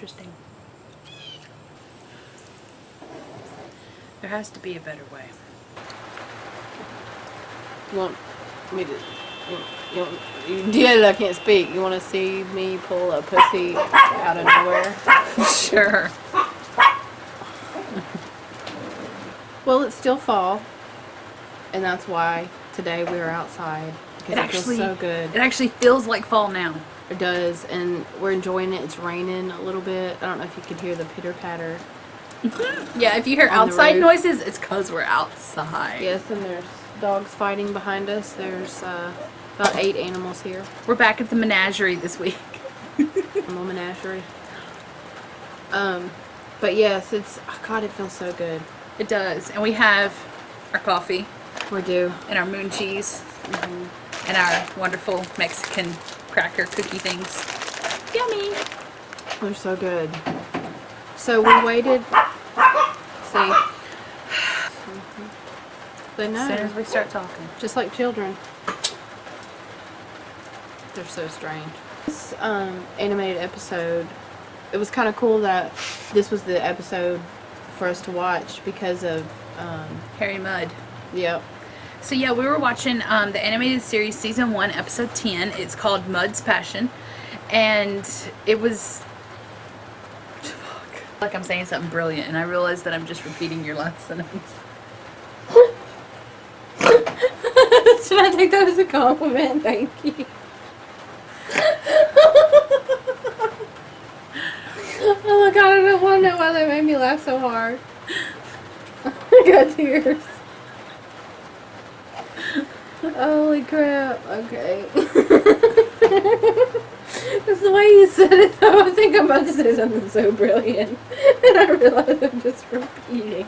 interesting. There has to be a better way. You want me to... I can't speak. You want to see me pull a pussy out of nowhere? Sure. Well, it's still fall. And that's why today we are outside. Because it feels so good. It actually feels like fall now. It does. And we're enjoying it. It's raining a little bit. I don't know if you could hear the pitter-patter. Yeah, if you hear outside noises, it's because we're outside. Yes, and there's dogs fighting behind us. There's about 8 animals here. We're back at the menagerie this week. Animal menagerie. But yes, it's... Oh God, it feels so good. It does. And we have our coffee. We do. And our moon cheese. And our wonderful Mexican cracker cookie things. Yummy! They're so good. So we waited... See? They know. As soon as we start talking. Just like children. They're so strange. This animated episode, it was kind of cool that this was the episode for us to watch because of... Harry Mudd. Yep. So yeah, we were watching the animated series season 1 episode 10. It's called Mudd's Passion. And it was... like I'm saying something brilliant, and I realize that I'm just repeating your last sentence. Should I take that as a compliment? Thank you. Oh my God, I don't want to know why that made me laugh so hard. I got tears. Holy crap. Okay. That's the way you said it, though. I think I'm about to say something so brilliant. And I realize I'm just repeating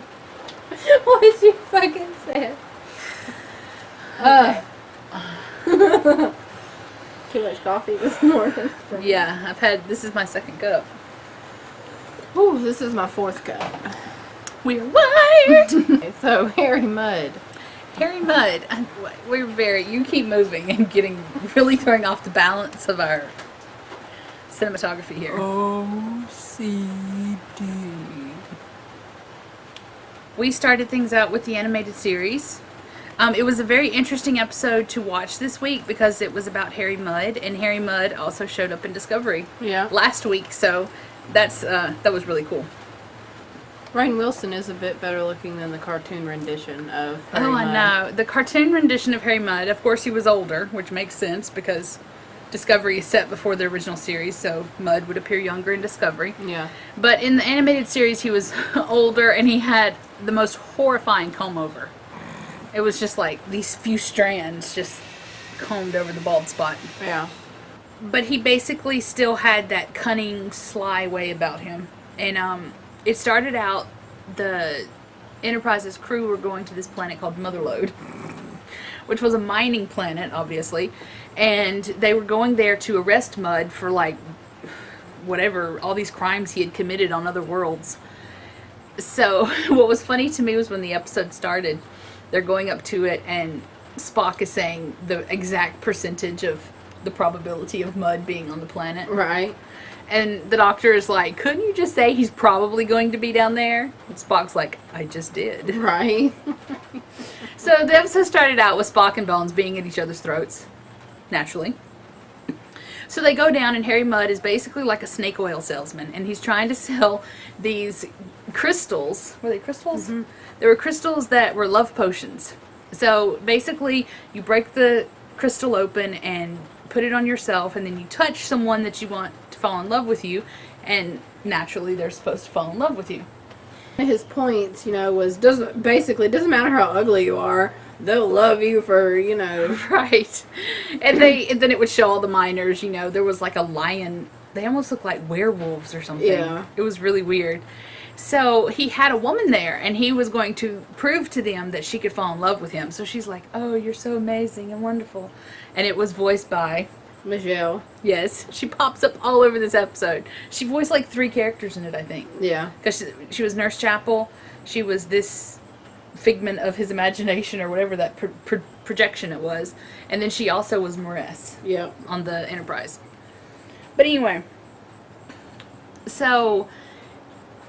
what you fucking said. Too much coffee this morning. Yeah, this is my second cup. Ooh, this is my 4th cup. We're wired! Okay, so, Harry Mudd. Harry Mudd. You keep moving and really throwing off the balance of our cinematography here. OCD. We started things out with the animated series. It was a very interesting episode to watch this week because it was about Harry Mudd, and Harry Mudd also showed up in Discovery last week, so that was really cool. Rainn Wilson is a bit better looking than the cartoon rendition of Harry Mudd. I know. The cartoon rendition of Harry Mudd, of course he was older, which makes sense because Discovery is set before the original series, so Mudd would appear younger in Discovery. Yeah. But in the animated series he was older, and he had the most horrifying comb over. It was just like these few strands just combed over the bald spot. Yeah. But he basically still had that cunning, sly way about him. And it started out, the Enterprise's crew were going to this planet called Motherlode, which was a mining planet, obviously. And they were going there to arrest Mudd for, like, whatever, all these crimes he had committed on other worlds. So, what was funny to me was when the episode started, they're going up to it, and Spock is saying the exact percentage of the probability of Mudd being on the planet. Right. And the Doctor is like, couldn't you just say he's probably going to be down there? And Spock's like, I just did. Right. So the episode started out with Spock and Bones being at each other's throats. Naturally. So they go down, and Harry Mudd is basically like a snake oil salesman, and he's trying to sell these crystals. Were they crystals? Mm-hmm. They were crystals that were love potions. So basically, you break the crystal open and put it on yourself, and then you touch someone that you want to fall in love with you, and naturally they're supposed to fall in love with you. His points, was doesn't matter how ugly you are, they'll love you for, Right. And then it would show all the miners, there was like a lion. They almost looked like werewolves or something. Yeah. It was really weird. So he had a woman there, and he was going to prove to them that she could fall in love with him. So she's like, oh, you're so amazing and wonderful. And it was voiced by Michelle. Yes. She pops up all over this episode. She voiced like 3 characters in it, I think. Yeah. Because she was Nurse Chapel. She was this figment of his imagination, or whatever that projection it was. And then she also was Moress. Yep. On the Enterprise. But anyway, So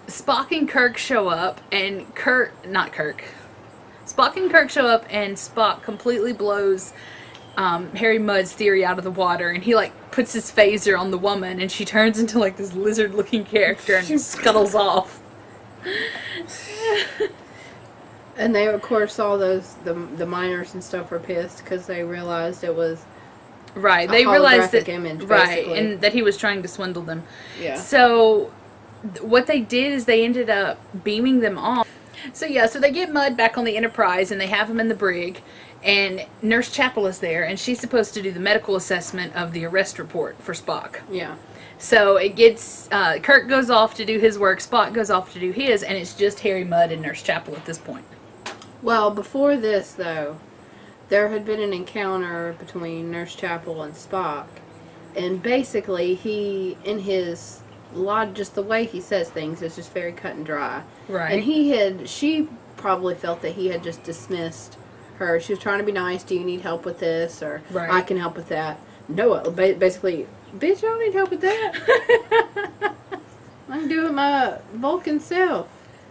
Spock and Kirk show up, and Spock and Kirk show up, and Spock completely blows Harry Mudd's theory out of the water, and he like puts his phaser on the woman, and she turns into like this lizard-looking character and scuttles off. And they, of course, all the miners and stuff were pissed because they realized it was right. They realized that image, right, and that he was trying to swindle them. Yeah. So what they did is they ended up beaming them off. So they get Mudd back on the Enterprise, and they have him in the brig, and Nurse Chapel is there, and she's supposed to do the medical assessment of the arrest report for Spock. Yeah. So it gets Kirk goes off to do his work, Spock goes off to do his, and it's just Harry Mudd and Nurse Chapel at this point. Well, before this, though, there had been an encounter between Nurse Chapel and Spock, and basically he, in his just the way he says things is just very cut and dry. Right. And she probably felt that he had just dismissed her. She was trying to be nice. Do you need help with this? Or right. I can help with that. No, basically, bitch, I don't need help with that. I can do it my Vulcan self.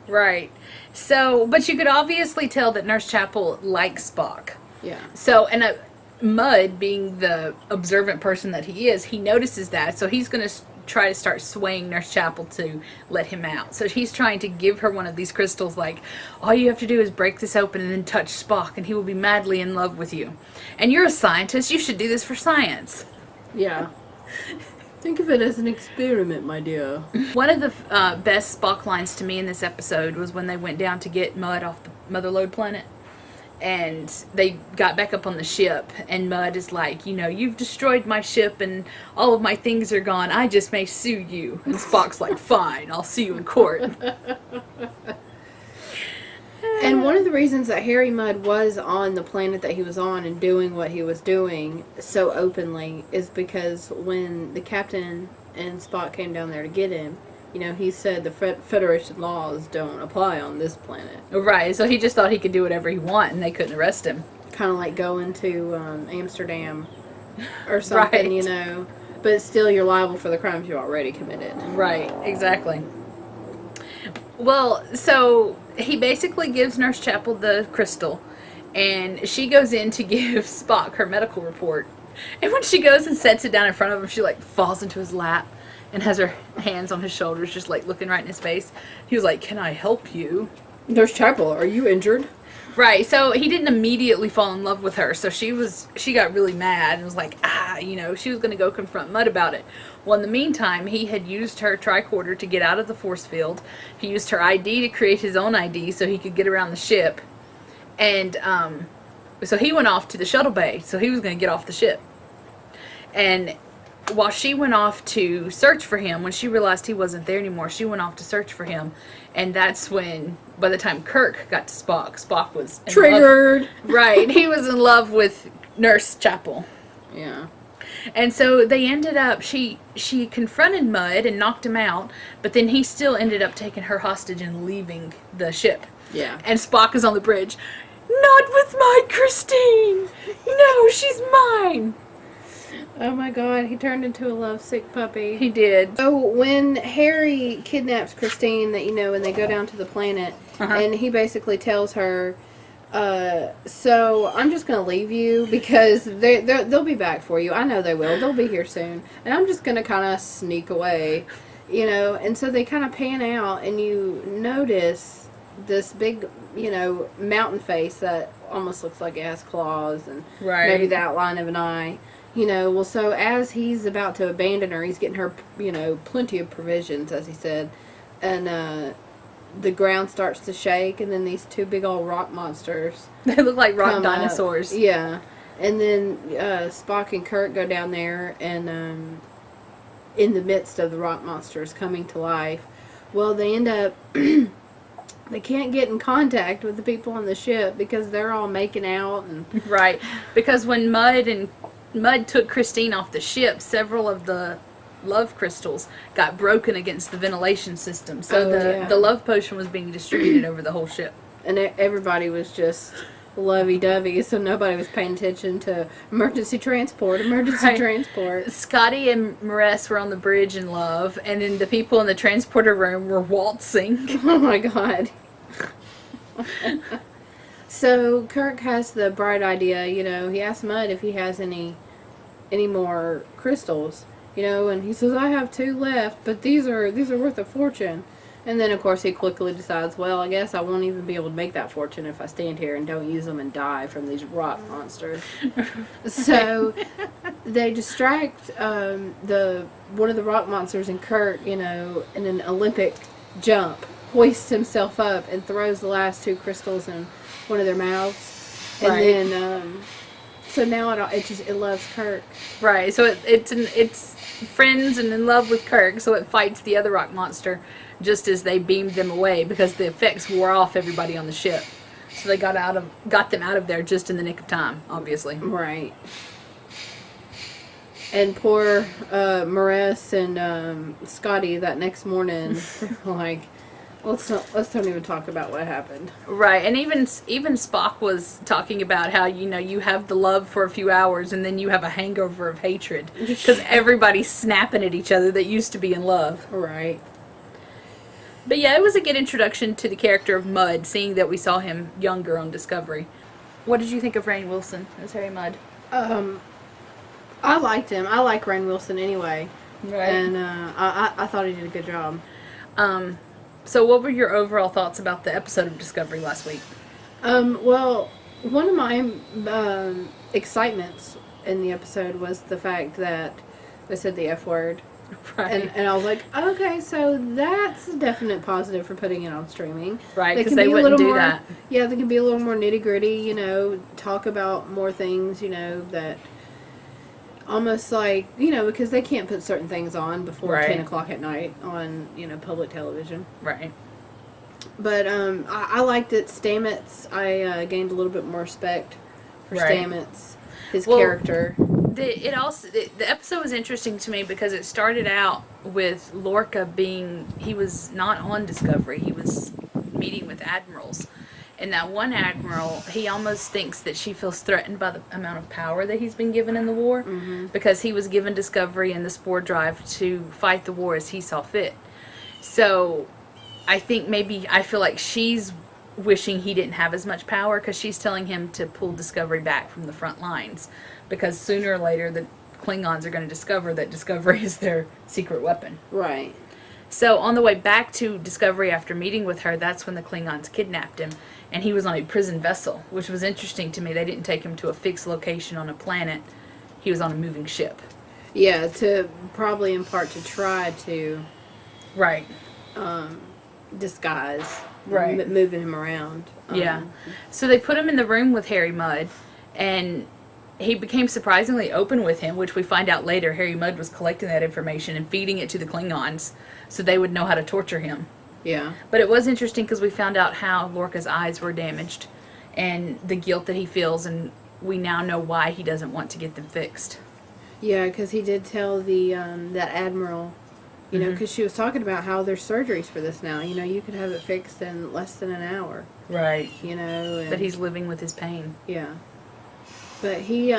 Right. So, but you could obviously tell that Nurse Chapel likes Spock. Yeah. So, and Mudd, being the observant person that he is, he notices that. So he's going to try to start swaying Nurse Chapel to let him out. So he's trying to give her one of these crystals, like, all you have to do is break this open and then touch Spock, and he will be madly in love with you. And you're a scientist. You should do this for science. Yeah. Think of it as an experiment, my dear. One of the best Spock lines to me in this episode was when they went down to get Mudd off the Motherlode planet. And they got back up on the ship, and Mudd is like, you've destroyed my ship and all of my things are gone. I just may sue you. And Spock's like, fine, I'll sue you in court. And one of the reasons that Harry Mudd was on the planet that he was on and doing what he was doing so openly is because when the captain and Spock came down there to get him, he said the Federation laws don't apply on this planet. Right, so he just thought he could do whatever he wanted and they couldn't arrest him. Kind of like going to Amsterdam or something, right. But still you're liable for the crimes you already committed. Right, exactly. Well, so he basically gives Nurse Chapel the crystal, and she goes in to give Spock her medical report. And when she goes and sets it down in front of him, she falls into his lap and has her hands on his shoulders, just looking right in his face. He was like, "Can I help you?" Nurse Chapel, are you injured? Right, so he didn't immediately fall in love with her, so she got really mad and was like, she was going to go confront Mudd about it. Well, in the meantime, he had used her tricorder to get out of the force field. He used her ID to create his own ID so he could get around the ship. And so he went off to the shuttle bay, so he was going to get off the ship. And while she went off to search for him, when she realized he wasn't there anymore, she went off to search for him. And that's when, by the time Kirk got to Spock was in triggered. Love. Right, he was in love with Nurse Chapel. Yeah. And so they ended up, she confronted Mudd and knocked him out, but then he still ended up taking her hostage and leaving the ship. Yeah. And Spock is on the bridge. Not with my Christine! No, she's mine! Oh my god, he turned into a lovesick puppy. He did. So when Harry kidnaps Christine, and they go down to the planet, and he basically tells her, so I'm just going to leave you because they'll be back for you. I know they will. They'll be here soon. And I'm just going to kind of sneak away, And so they kind of pan out, and you notice this big, mountain face that almost looks like it has claws and maybe the outline of an eye. So as he's about to abandon her, he's getting her, plenty of provisions, as he said. And the ground starts to shake, and then these two big old rock monsters. They look like rock dinosaurs. Up. Yeah. And then Spock and Kirk go down there, and in the midst of the rock monsters coming to life, well, they end up... They can't get in contact with the people on the ship because they're all making out. And right. Because when Mudd took Christine off the ship, several of the love crystals got broken against the ventilation system. So the love potion was being distributed over the whole ship. And everybody was just lovey-dovey, so nobody was paying attention to emergency transport. Right. Transport. Scotty and Maress were on the bridge in love, and then the people in the transporter room were waltzing. Oh my god. So Kirk has the bright idea, he asks Mud if he has any more crystals, and he says, I have 2 left, but these are worth a fortune. And then, of course, he quickly decides, well, I guess I won't even be able to make that fortune if I stand here and don't use them and die from these rock monsters. So they distract one of the rock monsters, and Kurt, in an Olympic jump, hoists himself up and throws the last 2 crystals in one of their mouths. And then, so now it loves Kirk. Right, so it's friends and in love with Kirk, so it fights the other rock monster just as they beamed them away because the effects wore off everybody on the ship. So they got them out of there just in the nick of time, obviously. Right. And poor Maress and Scotty that next morning, like, let's don't even talk about what happened. Right, and even Spock was talking about how you have the love for a few hours and then you have a hangover of hatred because everybody's snapping at each other that used to be in love. Right. But yeah, it was a good introduction to the character of Mudd, seeing that we saw him younger on Discovery. What did you think of Rainn Wilson as Harry Mudd? I liked him. I like Rainn Wilson anyway. Right. And I thought he did a good job. So what were your overall thoughts about the episode of Discovery last week? Well, one of my excitements in the episode was the fact that they said the F word. Right. And I was like, okay, so that's a definite positive for putting it on streaming. Right, because they wouldn't do that. Yeah, they can be a little more nitty-gritty, talk about more things, that almost like, because they can't put certain things on before 10 o'clock at night on, public television. Right. But I liked it. Stamets, I gained a little bit more respect for Stamets, his character. The episode was interesting to me because it started out with Lorca he was not on Discovery. He was meeting with admirals. And that one admiral, he almost thinks that she feels threatened by the amount of power that he's been given in the war. Mm-hmm. Because he was given Discovery and the Spore Drive to fight the war as he saw fit. So I feel like she's wishing he didn't have as much power because she's telling him to pull Discovery back from the front lines. Because sooner or later the Klingons are going to discover that Discovery is their secret weapon. Right. So on the way back to Discovery after meeting with her, that's when the Klingons kidnapped him. And he was on a prison vessel, which was interesting to me. They didn't take him to a fixed location on a planet. He was on a moving ship. Yeah, probably in part to try to... Right. Disguise. Right. Moving him around. Yeah. So they put him in the room with Harry Mudd, and he became surprisingly open with him, which we find out later Harry Mudd was collecting that information and feeding it to the Klingons so they would know how to torture him. Yeah. But it was interesting because we found out how Lorca's eyes were damaged and the guilt that he feels, and we now know why he doesn't want to get them fixed. Yeah, because he did tell that admiral, because she was talking about how there's surgeries for this now. You could have it fixed in less than an hour. Right. And but he's living with his pain. Yeah. But he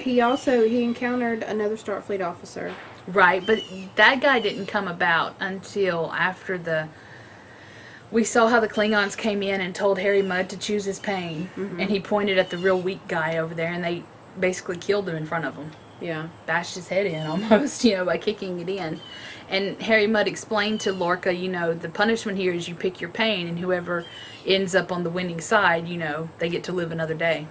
encountered another Starfleet officer. Right, but that guy didn't come about until after we saw how the Klingons came in and told Harry Mudd to choose his pain, and he pointed at the real weak guy over there, and they basically killed him in front of him. Yeah. Bashed his head in almost, by kicking it in. And Harry Mudd explained to Lorca, the punishment here is you pick your pain, and whoever ends up on the winning side, they get to live another day.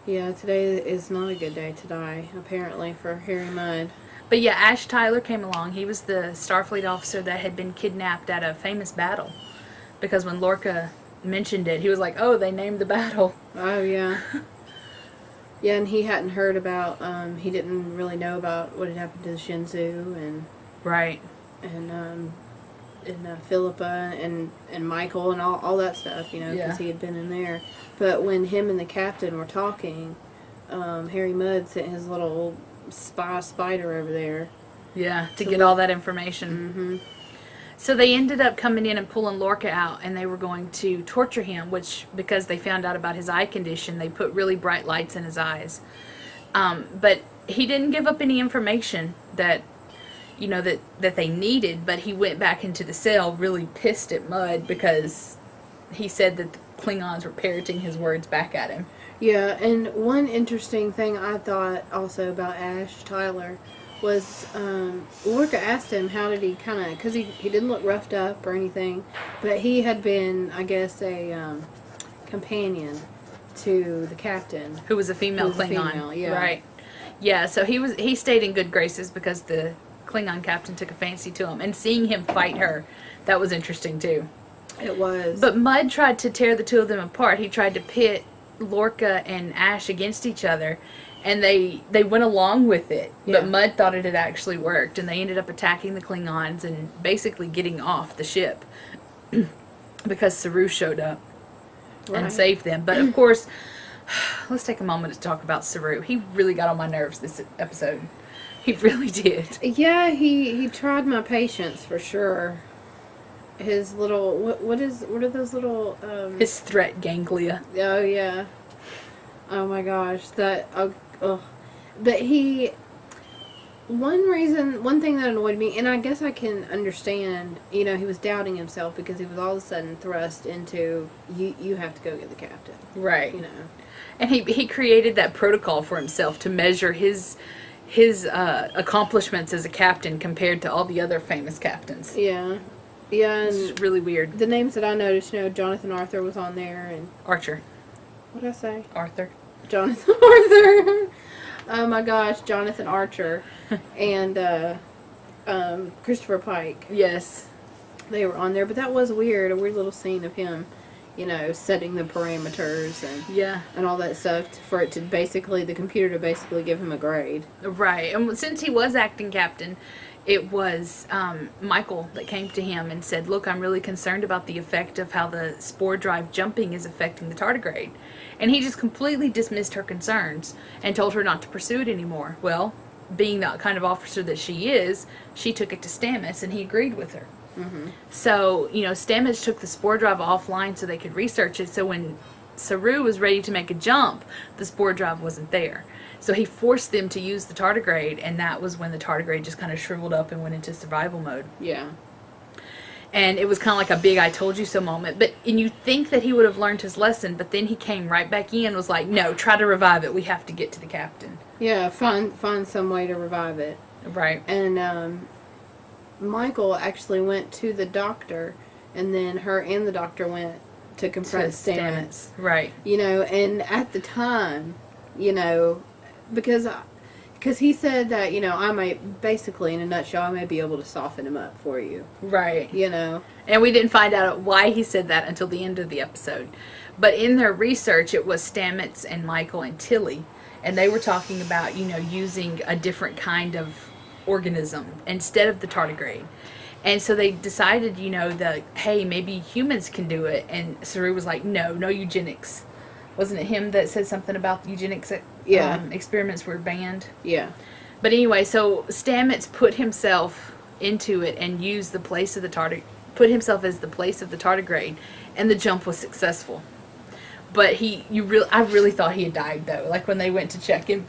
Yeah, today is not a good day to die, apparently, for Harry Mudd. But yeah, Ash Tyler came along. He was the Starfleet officer that had been kidnapped at a famous battle. Because when Lorca mentioned it, he was like, oh, they named the battle. Oh, yeah. Yeah, and he hadn't heard about, he didn't really know about what had happened to the Shinzu and... Right. And Philippa and Michael and all that stuff, because he had been in there. But when him and the captain were talking, Harry Mudd sent his little spider over there. Yeah, to get all that information. Mm-hmm. So they ended up coming in and pulling Lorca out, and they were going to torture him, which, because they found out about his eye condition, they put really bright lights in his eyes. But he didn't give up any information that, you know, that they needed, but he went back into the cell really pissed at Mud because he said that the Klingons were parroting his words back at him. Yeah, and one interesting thing I thought also about Ash Tyler was Lorca asked him how did he kind of, because he didn't look roughed up or anything, but he had been, I guess, a companion to the captain. Who was a female Klingon. Right. Yeah, so he stayed in good graces because the Klingon captain took a fancy to him. And seeing him fight her, that was interesting too. It was. But Mud tried to tear the two of them apart. He tried to pit Lorca and Ash against each other. And they went along with it. Yeah. But Mud thought it had actually worked. And they ended up attacking the Klingons and basically getting off the ship. Because Saru showed up and saved them. But of course, let's take a moment to talk about Saru. He really got on my nerves this episode. He really did. Yeah, he tried my patience for sure. His little what are those little his threat ganglia. Oh yeah. Oh my gosh, that but one thing that annoyed me, and I guess I can understand, you know, he was doubting himself because he was all of a sudden thrust into you have to go get the captain. Right. You know. And he created that protocol for himself to measure his accomplishments as a captain compared to all the other famous captains. Yeah. Yeah, and it's really weird. The names that I noticed, you know, Jonathan Arthur was on there, and Archer. What did I say? Arthur. Jonathan Arthur. Oh my gosh, Jonathan Archer, and Christopher Pike. Yes, they were on there, but that was weird. A weird little scene of him, you know, setting the parameters and all that stuff for it to basically the computer to basically give him a grade. Right, and since he was acting captain, it was Michael that came to him and said, look, I'm really concerned about the effect of how the spore drive jumping is affecting the tardigrade. And he just completely dismissed her concerns and told her not to pursue it anymore. Well, being the kind of officer that she is, she took it to Stamets and he agreed with her. Mm-hmm. So, you know, Stamets took the spore drive offline so they could research it. So when Saru was ready to make a jump, the spore drive wasn't there. So he forced them to use the tardigrade, and that was when the tardigrade just kind of shriveled up and went into survival mode. Yeah. And it was kind of like a big I told you so moment. And you think that he would have learned his lesson, but then he came right back in and was like, no, try to revive it. We have to get to the captain. Yeah, find some way to revive it. Right. And Michael actually went to the doctor, and then her and the doctor went to confront Stamets. Right. You know, and at the time, you know, because he said that, you know, I may, basically in a nutshell, I may be able to soften him up for you. Right. You know. And we didn't find out why he said that until the end of the episode. But in their research, it was Stamets and Michael and Tilly. And they were talking about, you know, using a different kind of organism instead of the tardigrade. And so they decided, you know, hey, maybe humans can do it. And Saru was like, no eugenics. Wasn't it him that said something about eugenics? Experiments were banned. Yeah. But anyway, so Stamets put himself into it and used the place of the put himself as the place of the tardigrade, and the jump was successful. But I really thought he had died though. Like when they went to check him,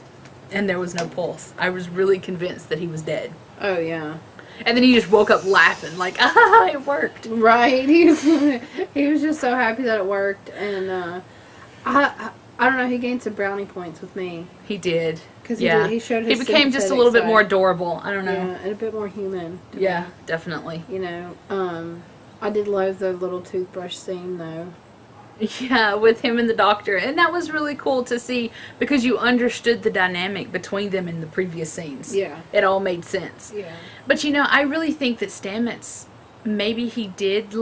and there was no pulse. I was really convinced that he was dead. Oh yeah. And then he just woke up laughing, like, it worked. Right. He was just so happy that it worked, and I don't know. He gained some brownie points with me. He did. Because he showed his he became just a little bit more adorable. I don't know. Yeah, and a bit more human. Yeah, definitely. You know, I did love the little toothbrush scene though. Yeah, with him and the doctor. And that was really cool to see because you understood the dynamic between them in the previous scenes. Yeah. It all made sense. Yeah. But, you know, I really think that Stamets, maybe he did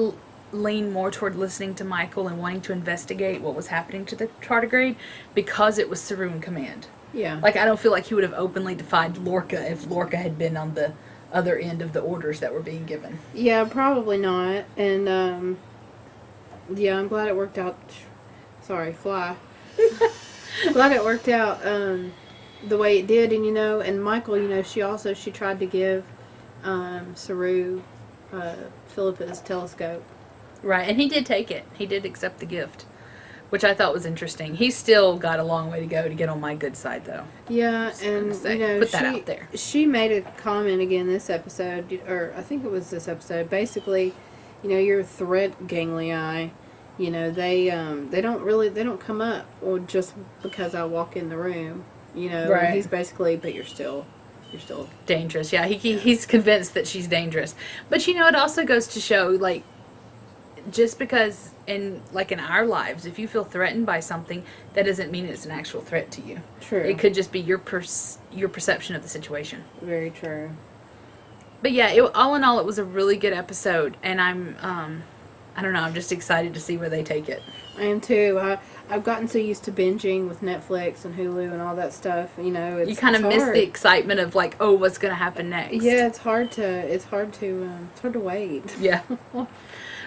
lean more toward listening to Michael and wanting to investigate what was happening to the tardigrade because it was Saru in command. Yeah. Like, I don't feel like he would have openly defied Lorca if Lorca had been on the other end of the orders that were being given. Yeah, probably not. And, yeah, I'm glad it worked out. Sorry, fly. Glad it worked out the way it did. And, you know, and Michael, you know, she tried to give Saru Philippa's telescope. Right, and he did take it. He did accept the gift, which I thought was interesting. He's still got a long way to go to get on my good side, though. Yeah, Just and gonna say, you know, put that out there. She made a comment again this episode, or I think it was this episode. Basically, you know, your threat ganglii, you know, they don't come up or just because I walk in the room. You know, Right. he's basically, but you're still Dangerous, yeah. He's convinced that she's dangerous. But, you know, it also goes to show, like, just because in our lives, if you feel threatened by something, that doesn't mean it's an actual threat to you. true. It could just be your perception of the situation. Very true. But yeah, all in all, it was a really good episode, and I'm I don't know, I'm just excited to see where they take it. I am too. I've gotten so used to binging with Netflix and Hulu and all that stuff. You know, You kind of miss the excitement of like, oh, what's going to happen next? Yeah, it's hard to wait. Yeah.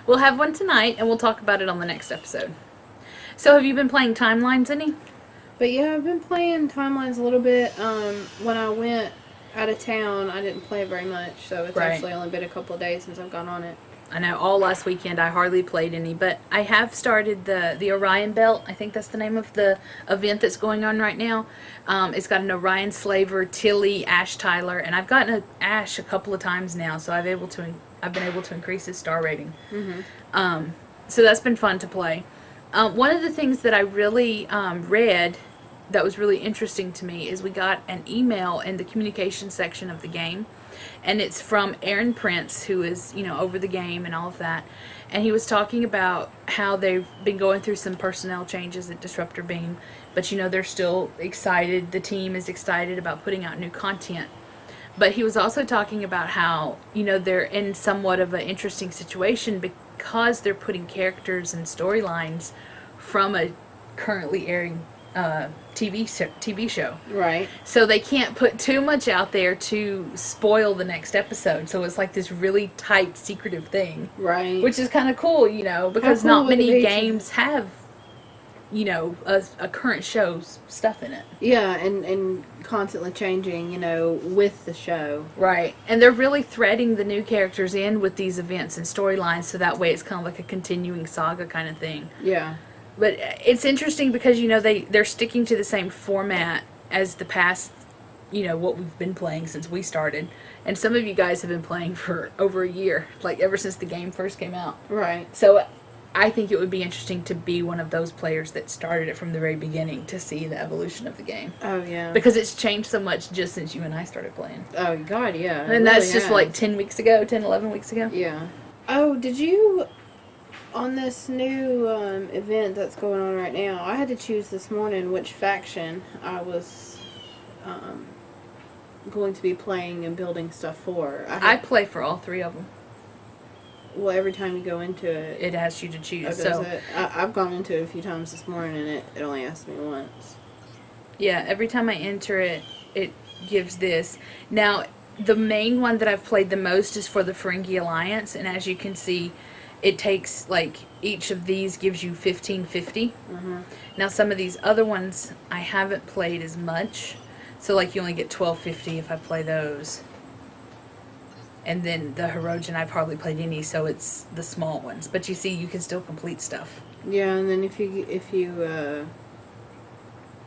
We'll have one tonight, and we'll talk about it on the next episode. So, have you been playing Timelines any? But yeah, I've been playing Timelines a little bit. When I went out of town, I didn't play it very much, so it's Right. actually only been a couple of days since I've gone on it. I know all last weekend I hardly played any, but I have started the Orion Belt. I think that's the name of the event that's going on right now. It's got an Orion Slaver, Tilly, Ash Tyler, and I've gotten an Ash a couple of times now, so I've been able to increase his star rating. Mm-hmm. So that's been fun to play. One of the things that I really read that was really interesting to me is we got an email in the communication section of the game, and it's from Aaron Prince, who is, you know, over the game and all of that. And he was talking about how they've been going through some personnel changes at Disruptor Beam, but, you know, they're still excited. The team is excited about putting out new content. But he was also talking about how, you know, they're in somewhat of an interesting situation because they're putting characters and storylines from a currently airing TV show. Right. So they can't put too much out there to spoil the next episode. So it's like this really tight, secretive thing. Right. Which is kind of cool, you know, because cool not would it many be games have, you know, a current show's stuff in it. Yeah, and constantly changing, you know, with the show. Right. And they're really threading the new characters in with these events and storylines, so that way it's kind of like a continuing saga kind of thing. Yeah. But it's interesting because, you know, they're sticking to the same format as the past, you know, what we've been playing since we started. And some of you guys have been playing for over a year, like ever since the game first came out. Right. So I think it would be interesting to be one of those players that started it from the very beginning to see the evolution of the game. Oh, yeah. Because it's changed so much just since you and I started playing. Oh, God, yeah. And that's just like 10 weeks ago, 10, 11 weeks ago. Yeah. Oh, did you... On this new event that's going on right now, I had to choose this morning which faction I was going to be playing and building stuff for. I play for all three of them. Well, every time you go into it, It asks you to oh, choose. does So it? I've gone into it a few times this morning, and it only asked me once. yeah, every time I enter it, it gives this. Now, the main one that I've played the most is for the Ferengi Alliance, and as you can see, it takes, like, each of these gives you 1550. Mm-hmm. Now, some of these other ones I haven't played as much, so, like, you only get 1250 if I play those. And then the Hirogen, I've hardly played any, so it's the small ones. But you see, you can still complete stuff. Yeah, and then if you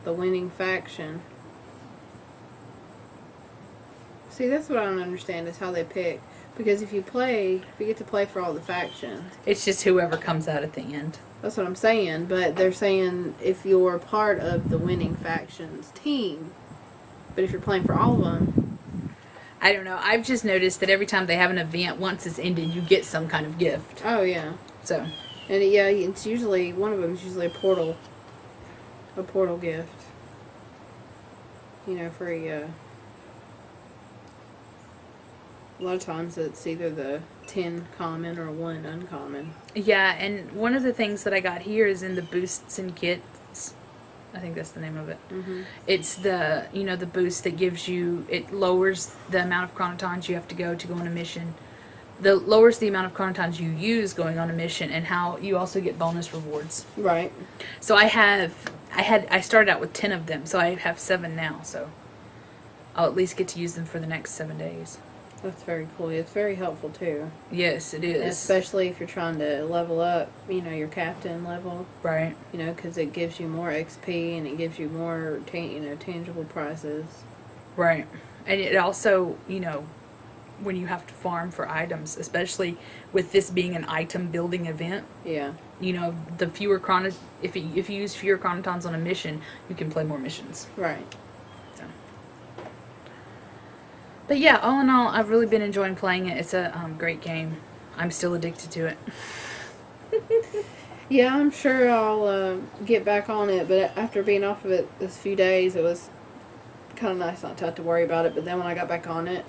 the winning faction. See, that's what I don't understand is how they pick. Because if you get to play for all the factions. It's just whoever comes out at the end. That's what I'm saying. But they're saying if you're part of the winning faction's team. But if you're playing for all of them. I don't know. I've just noticed that every time they have an event, once it's ended, you get some kind of gift. Oh, yeah. So. And yeah, it's usually, one of them is usually a portal gift. You know, for a lot of times it's either the 10 common or 1 uncommon. Yeah, and one of the things that I got here is in the boosts and kits. I think that's the name of it. Mm-hmm. It's the, you know, the boost that gives you, it lowers the amount of chronotons you have to go on a mission. Lowers the amount of chronotons you use going on a mission, and how you also get bonus rewards. Right. So I started out with 10 of them, so I have 7 now, so I'll at least get to use them for the next 7 days. That's very cool. It's very helpful too. Yes, it is. Especially if you're trying to level up, your captain level. Right. Because it gives you more XP and it gives you more, tangible prizes. Right. And it also, when you have to farm for items, especially with this being an item building event. Yeah. The fewer if you use fewer chronotons on a mission, you can play more missions. Right. So. But yeah, all in all, I've really been enjoying playing it. It's a great game. I'm still addicted to it. Yeah, I'm sure I'll get back on it, but after being off of it this few days, it was kind of nice not to have to worry about it. But then when I got back on it,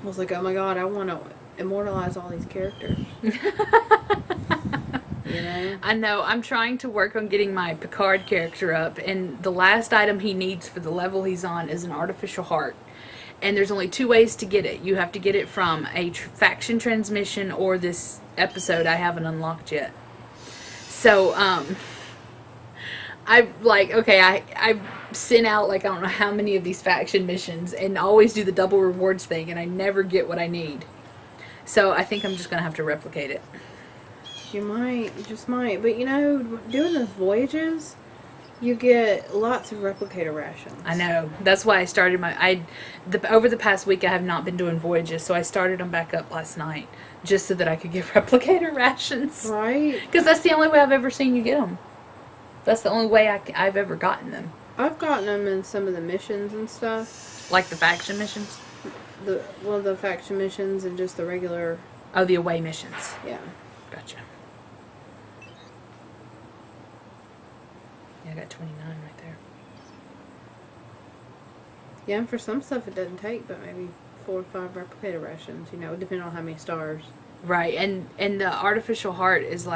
I was like, oh my god, I want to immortalize all these characters. I know. I'm trying to work on getting my Picard character up, and the last item he needs for the level he's on is an artificial heart. And there's only 2 ways to get it. You have to get it from a faction transmission or this episode I haven't unlocked yet. So, I've sent out, I don't know how many of these faction missions and always do the double rewards thing, and I never get what I need. So, I think I'm just going to have to replicate it. You just might. But, doing those voyages, you get lots of replicator rations. I know. That's why I started over the past week I have not been doing voyages, so I started them back up last night just so that I could get replicator rations. Right. Because that's the only way I've ever seen you get them. That's the only way I've ever gotten them. I've gotten them in some of the missions and stuff. Like the faction missions? The faction missions and just the regular... Oh, the away missions. Yeah. Gotcha. Yeah, I got 29 right there. Yeah, and for some stuff it doesn't take but maybe 4 or 5 replicator rations, depending on how many stars. Right, and the artificial heart is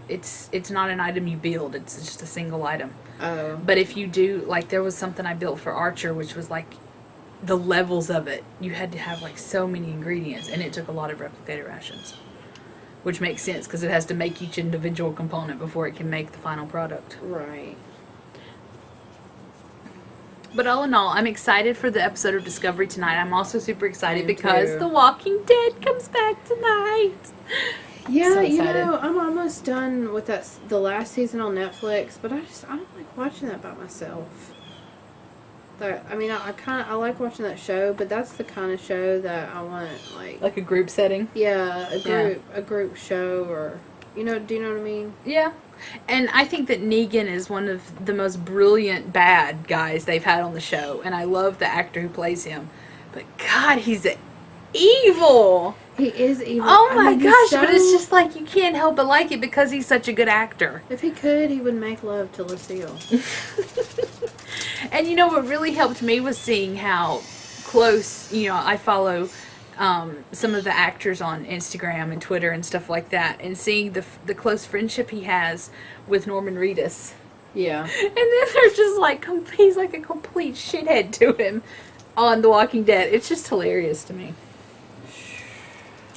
it's not an item you build, it's just a single item. Oh. But if you do, there was something I built for Archer, which was the levels of it. You had to have so many ingredients, and it took a lot of replicator rations. Which makes sense, because it has to make each individual component before it can make the final product. Right. But all in all, I'm excited for the episode of Discovery tonight. I'm also super excited because too. The Walking Dead comes back tonight. Yeah, So excited. I'm almost done with the last season on Netflix, but I don't like watching that by myself. I like watching that show, but that's the kind of show that I want, like a group setting. Yeah, a group show, or do you know what I mean? Yeah. And I think that Negan is one of the most brilliant bad guys they've had on the show. And I love the actor who plays him. But God, he's evil. He is evil. Oh my gosh, but it's just you can't help but like it because he's such a good actor. If he could, he would make love to Lucille. And what really helped me was seeing how close, I follow some of the actors on Instagram and Twitter and stuff like that, and seeing the close friendship he has with Norman Reedus. Yeah. And then they're just he's like a complete shithead to him on The Walking Dead. It's just hilarious to me.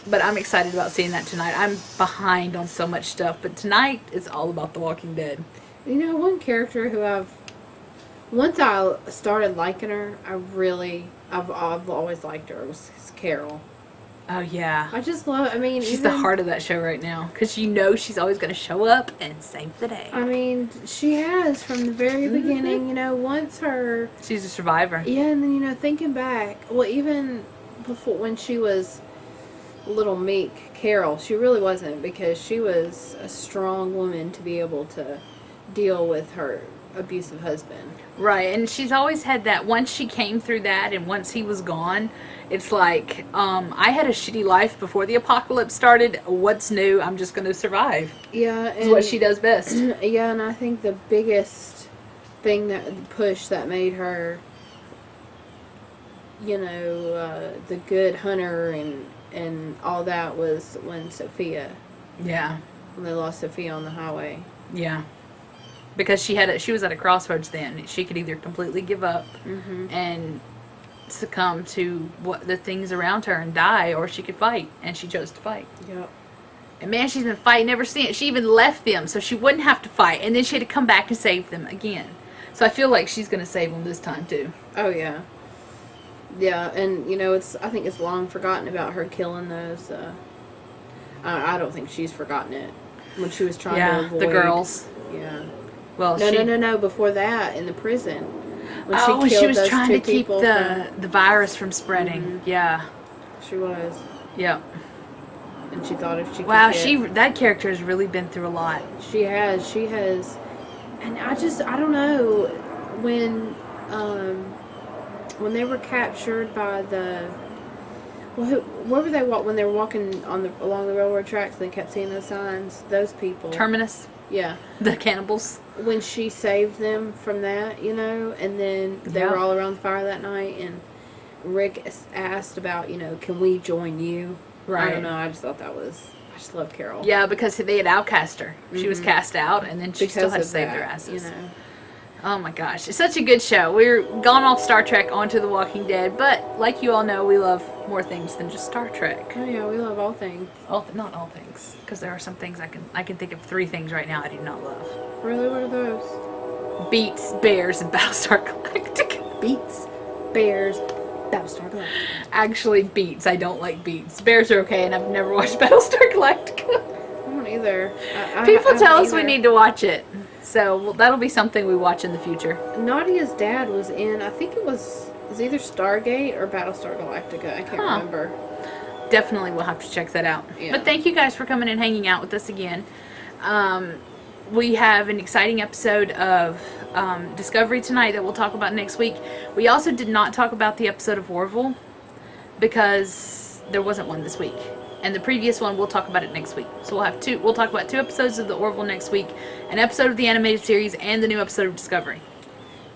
But I'm excited about seeing that tonight. I'm behind on so much stuff, but tonight is all about The Walking Dead. One character who once I started liking her, I've always liked her. It was Carol. Oh, yeah. I just love, she's the heart of that show right now. Because she's always going to show up and save the day. She has from the very beginning, once her... She's a survivor. Yeah, and then, thinking back, well, even before, when she was little meek Carol, she really wasn't, because she was a strong woman to be able to deal with her abusive husband. Right, and she's always had that. Once she came through that, and once he was gone, it's I had a shitty life before the apocalypse started. What's new? I'm just going to survive. Yeah, it's what she does best. Yeah, and I think the biggest thing that made her, the good hunter and all that was when Sophia. Yeah. When they lost Sophia on the highway. Yeah. Because she was at a crossroads then. She could either completely give up and succumb to the things around her and die, or she could fight, and she chose to fight. Yep. And man, she's been fighting ever since. She even left them so she wouldn't have to fight, and then she had to come back and save them again. So I feel like she's going to save them this time too. Oh yeah. Yeah, and you know, I think it's long forgotten about her killing those. I don't think she's forgotten it when she was trying to avoid the girls. Yeah. Well, No. Before that, in the prison, when she was those trying two to keep people the virus from spreading. Mhm. Yeah. She was. Yep. And she thought if she could Wow, get, that character has really been through a lot. She has, and I don't know when they were captured by the. Well, where were they? When they were walking along the railroad tracks, they kept seeing those signs. Those people. Terminus. Yeah. The cannibals. When she saved them from that, you know, and then they were all around the fire that night, and Rick asked about, you know, can we join you? Right. I don't know. I just thought I just love Carol. Yeah, because they had outcast her. She was cast out, and then she still had to save their asses. You know. Oh my gosh, it's such a good show. We're gone off Star Trek onto The Walking Dead, but like you all know, we love more things than just Star Trek. Oh yeah, we love all things. Not all things, because there are some things I can think of 3 things right now I do not love. Really, what are those? Beats, Bears, and Battlestar Galactica. Beats, Bears, Battlestar Galactica. Actually, Beats. I don't like Beats. Bears are okay, and I've never watched Battlestar Galactica. I don't either. People tell us we need to watch it. So that'll be something we watch in the future. Nadia's dad was in, I think it was either Stargate or Battlestar Galactica. I can't remember. Definitely we'll have to check that out. Yeah. But thank you guys for coming and hanging out with us again. We have an exciting episode of Discovery tonight that we'll talk about next week. We also did not talk about the episode of Orville because there wasn't one this week. And the previous one, we'll talk about it next week. So we'll talk about 2 episodes of the Orville next week, an episode of the animated series, and the new episode of Discovery.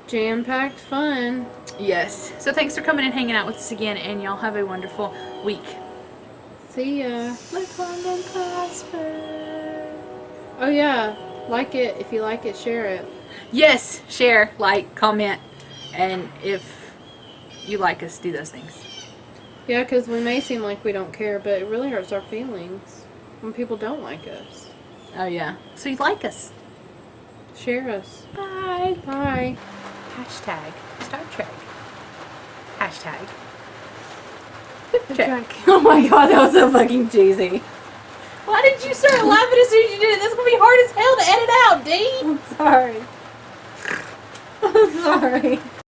Jam-packed fun. Yes. So thanks for coming and hanging out with us again, and y'all have a wonderful week. See ya. Live long and prosper. Oh yeah, like it. If you like it, share it. Yes, share, like, comment, and if you like us, do those things. Yeah, because we may seem like we don't care, but it really hurts our feelings when people don't like us. Oh yeah. So you like us. Share us. Bye. Bye. Hashtag Star Trek. Hashtag. Check. Oh my god, that was so fucking cheesy. Why did you start laughing as soon as you did it? That's gonna be hard as hell to edit out, Dee. I'm sorry. I'm sorry.